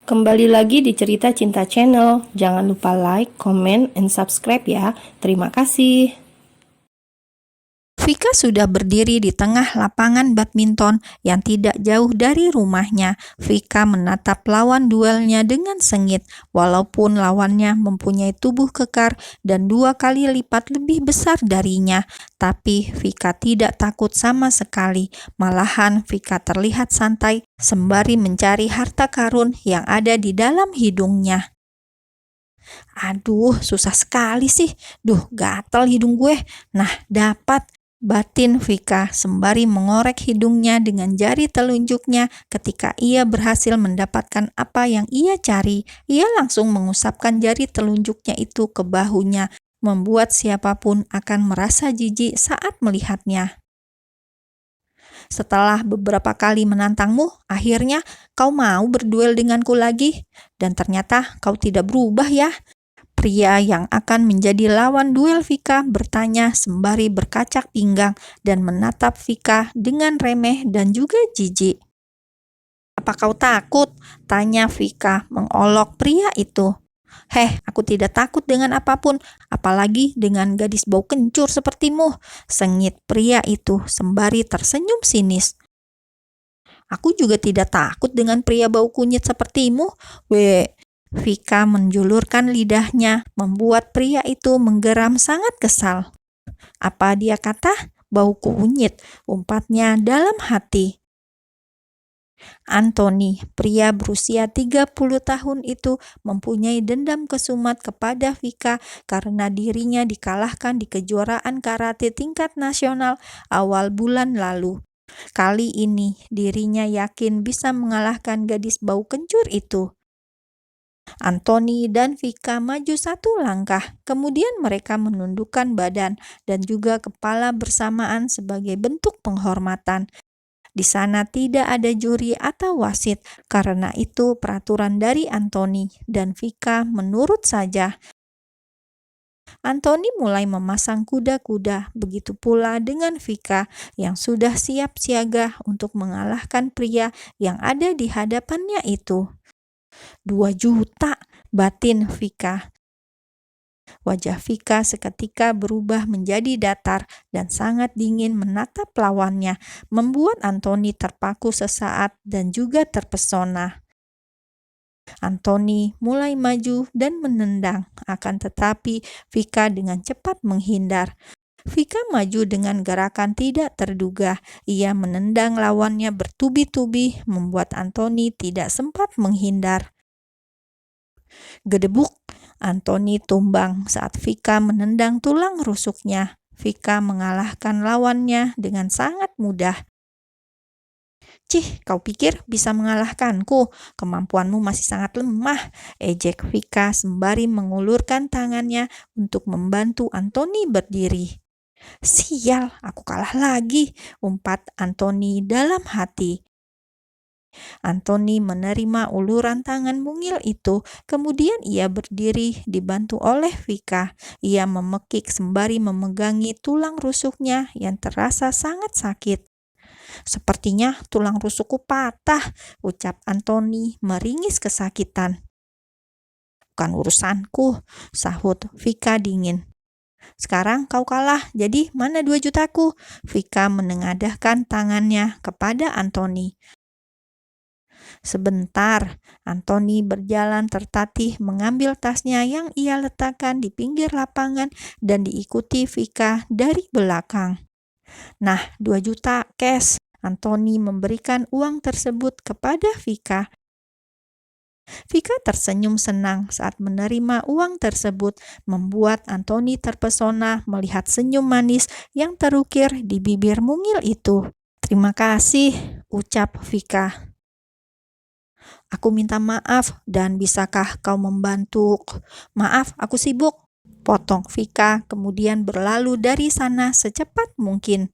Kembali lagi di Cerita Cinta Channel. Jangan lupa like, comment, and subscribe ya. Terima kasih. Vika sudah berdiri di tengah lapangan badminton yang tidak jauh dari rumahnya. Vika menatap lawan duelnya dengan sengit, walaupun lawannya mempunyai tubuh kekar dan 2 kali lipat lebih besar darinya. Tapi Vika tidak takut sama sekali. Malahan Vika terlihat santai sembari mencari harta karun yang ada di dalam hidungnya. Aduh, susah sekali sih. Gatal hidung gue. Nah, dapat. Batin Vika sembari mengorek hidungnya dengan jari telunjuknya. Ketika ia berhasil mendapatkan apa yang ia cari, ia langsung mengusapkan jari telunjuknya itu ke bahunya, membuat siapapun akan merasa jijik saat melihatnya. Setelah beberapa kali menantangmu, akhirnya kau mau berduel denganku lagi. Dan ternyata kau tidak berubah ya. Pria yang akan menjadi lawan duel Vika bertanya sembari berkacak pinggang dan menatap Vika dengan remeh dan juga jijik. "Apa kau takut?" tanya Vika mengolok pria itu. Aku tidak takut dengan apapun, apalagi dengan gadis bau kencur sepertimu," sengit pria itu sembari tersenyum sinis. "Aku juga tidak takut dengan pria bau kunyit sepertimu." Vika menjulurkan lidahnya, membuat pria itu menggeram sangat kesal. "Apa dia kata? Bau kunyit," umpatnya dalam hati. Anthony, pria berusia 30 tahun itu, mempunyai dendam kesumat kepada Vika karena dirinya dikalahkan di kejuaraan karate tingkat nasional awal bulan lalu. Kali ini dirinya yakin bisa mengalahkan gadis bau kencur itu. Anthony dan Vika maju 1 langkah, kemudian mereka menundukkan badan dan juga kepala bersamaan sebagai bentuk penghormatan. Di sana tidak ada juri atau wasit, karena itu peraturan dari Anthony dan Vika menurut saja. Anthony mulai memasang kuda-kuda, begitu pula dengan Vika yang sudah siap siaga untuk mengalahkan pria yang ada di hadapannya itu. 2 juta, batin Vika. Wajah Vika seketika berubah menjadi datar dan sangat dingin menatap lawannya, membuat Anthony terpaku sesaat dan juga terpesona. Anthony mulai maju dan menendang, akan tetapi Vika dengan cepat menghindar. Vika maju dengan gerakan tidak terduga. Ia menendang lawannya bertubi-tubi, membuat Anthony tidak sempat menghindar. Gedebuk, Anthony tumbang saat Vika menendang tulang rusuknya. Vika mengalahkan lawannya dengan sangat mudah. "Cih, kau pikir bisa mengalahkanku? Kemampuanmu masih sangat lemah," ejek Vika sembari mengulurkan tangannya untuk membantu Anthony berdiri. "Sial, aku kalah lagi," umpat Anthony dalam hati. Anthony menerima uluran tangan mungil itu, kemudian ia berdiri dibantu oleh Vika. Ia memekik sembari memegangi tulang rusuknya yang terasa sangat sakit. "Sepertinya tulang rusukku patah," ucap Anthony meringis kesakitan. "Bukan urusanku," sahut Vika dingin. "Sekarang kau kalah, jadi mana 2 jutaku?" Vika menengadahkan tangannya kepada Anthony. Sebentar, Anthony berjalan tertatih mengambil tasnya yang ia letakkan di pinggir lapangan dan diikuti Vika dari belakang. "Nah, 2 juta cash." Anthony memberikan uang tersebut kepada Vika. Vika tersenyum senang saat menerima uang tersebut, membuat Anthony terpesona melihat senyum manis yang terukir di bibir mungil itu. "Terima kasih," ucap Vika. "Aku minta maaf, dan bisakah kau membantu?" "Maaf, aku sibuk," potong Vika, kemudian berlalu dari sana secepat mungkin.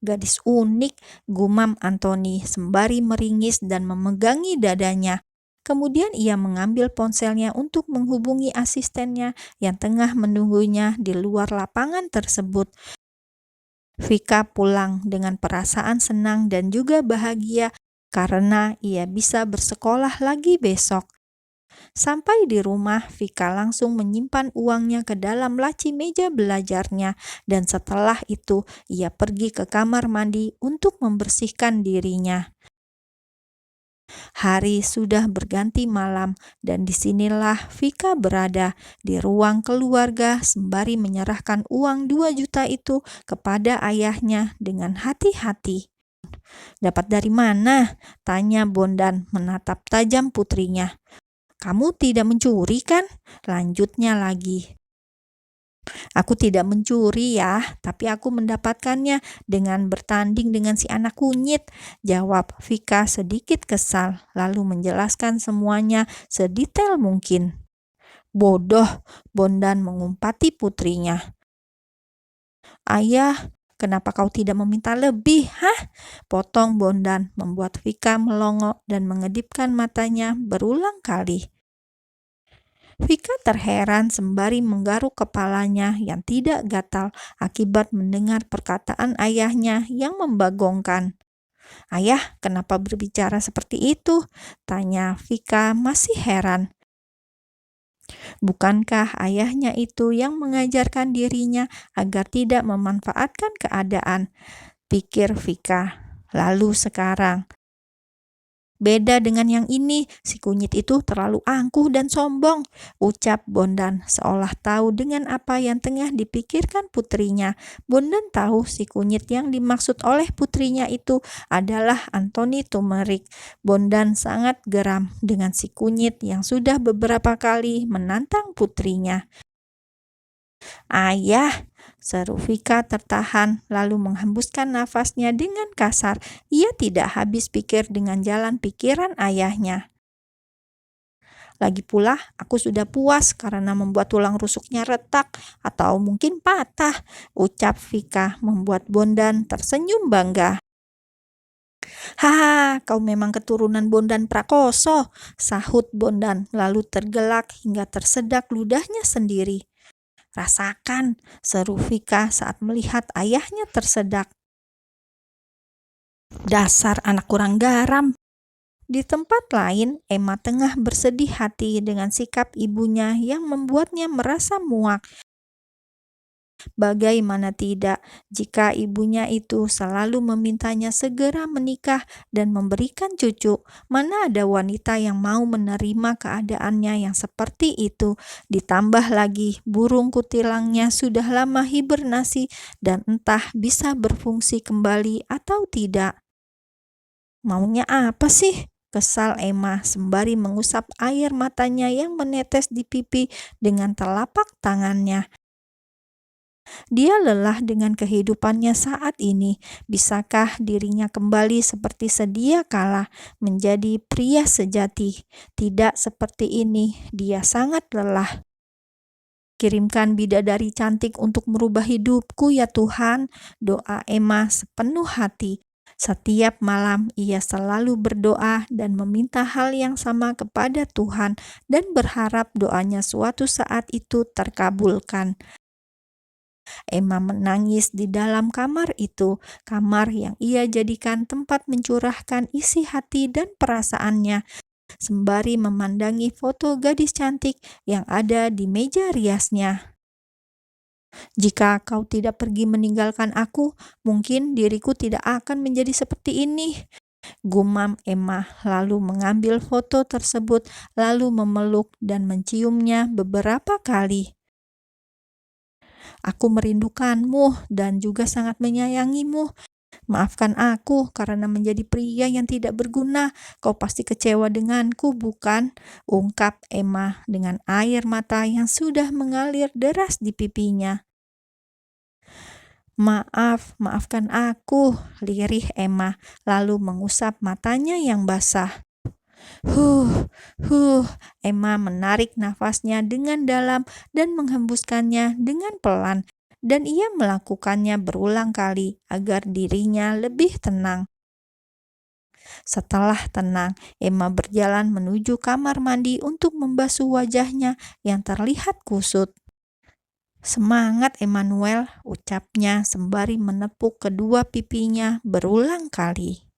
"Gadis unik," gumam Anthony sembari meringis dan memegangi dadanya. Kemudian ia mengambil ponselnya untuk menghubungi asistennya yang tengah menunggunya di luar lapangan tersebut. Vika pulang dengan perasaan senang dan juga bahagia karena ia bisa bersekolah lagi besok. Sampai di rumah, Vika langsung menyimpan uangnya ke dalam laci meja belajarnya, dan setelah itu ia pergi ke kamar mandi untuk membersihkan dirinya. Hari sudah berganti malam, dan disinilah Vika berada di ruang keluarga sembari menyerahkan uang 2 juta itu kepada ayahnya dengan hati-hati. "Dapat dari mana?" tanya Bondan menatap tajam putrinya. "Kamu tidak mencuri kan?" lanjutnya lagi. "Aku tidak mencuri ya, tapi aku mendapatkannya dengan bertanding dengan si anak kunyit," jawab Vika sedikit kesal, lalu menjelaskan semuanya sedetail mungkin. "Bodoh," Bondan mengumpati putrinya. "Ayah, kenapa kau tidak meminta lebih, hah?" potong Bondan, membuat Vika melongo dan mengedipkan matanya berulang kali. Vika terheran sembari menggaruk kepalanya yang tidak gatal akibat mendengar perkataan ayahnya yang membagongkan. "Ayah, kenapa berbicara seperti itu?" tanya Vika masih heran. Bukankah ayahnya itu yang mengajarkan dirinya agar tidak memanfaatkan keadaan? Pikir Vika. Lalu sekarang, "Beda dengan yang ini, si kunyit itu terlalu angkuh dan sombong," ucap Bondan seolah tahu dengan apa yang tengah dipikirkan putrinya. Bondan tahu si kunyit yang dimaksud oleh putrinya itu adalah Anthony Turmeric. Bondan sangat geram dengan si kunyit yang sudah beberapa kali menantang putrinya. "Ayah," seru Vika tertahan, lalu menghembuskan nafasnya dengan kasar. Ia tidak habis pikir dengan jalan pikiran ayahnya. "Lagi pula, aku sudah puas karena membuat tulang rusuknya retak atau mungkin patah," ucap Vika, membuat Bondan tersenyum bangga. "Haha, kau memang keturunan Bondan Prakoso," sahut Bondan, lalu tergelak hingga tersedak ludahnya sendiri. "Rasakan," seru Vika saat melihat ayahnya tersedak. "Dasar anak kurang garam." Di tempat lain, Emma tengah bersedih hati dengan sikap ibunya yang membuatnya merasa muak. Bagaimana tidak, jika ibunya itu selalu memintanya segera menikah dan memberikan cucu, mana ada wanita yang mau menerima keadaannya yang seperti itu? Ditambah lagi, burung kutilangnya sudah lama hibernasi dan entah bisa berfungsi kembali atau tidak. "Maunya apa sih?" kesal Emma sembari mengusap air matanya yang menetes di pipi dengan telapak tangannya. Dia lelah dengan kehidupannya saat ini. Bisakah dirinya kembali seperti sedia kala, menjadi pria sejati? Tidak seperti ini, dia sangat lelah. "Kirimkan bidadari cantik untuk merubah hidupku ya Tuhan," doa Emma sepenuh hati. Setiap malam ia selalu berdoa dan meminta hal yang sama kepada Tuhan dan berharap doanya suatu saat itu terkabulkan. Emma menangis di dalam kamar itu, kamar yang ia jadikan tempat mencurahkan isi hati dan perasaannya, sembari memandangi foto gadis cantik yang ada di meja riasnya. "Jika kau tidak pergi meninggalkan aku, mungkin diriku tidak akan menjadi seperti ini," gumam Emma, lalu mengambil foto tersebut, lalu memeluk dan menciumnya beberapa kali. "Aku merindukanmu dan juga sangat menyayangimu. Maafkan aku karena menjadi pria yang tidak berguna. Kau pasti kecewa denganku, bukan?" ungkap Emma dengan air mata yang sudah mengalir deras di pipinya. Maafkan aku," lirih Emma, lalu mengusap matanya yang basah. Emma menarik nafasnya dengan dalam dan menghembuskannya dengan pelan, dan ia melakukannya berulang kali agar dirinya lebih tenang. Setelah tenang, Emma berjalan menuju kamar mandi untuk membasuh wajahnya yang terlihat kusut. "Semangat, Emmanuel," ucapnya sembari menepuk kedua pipinya berulang kali.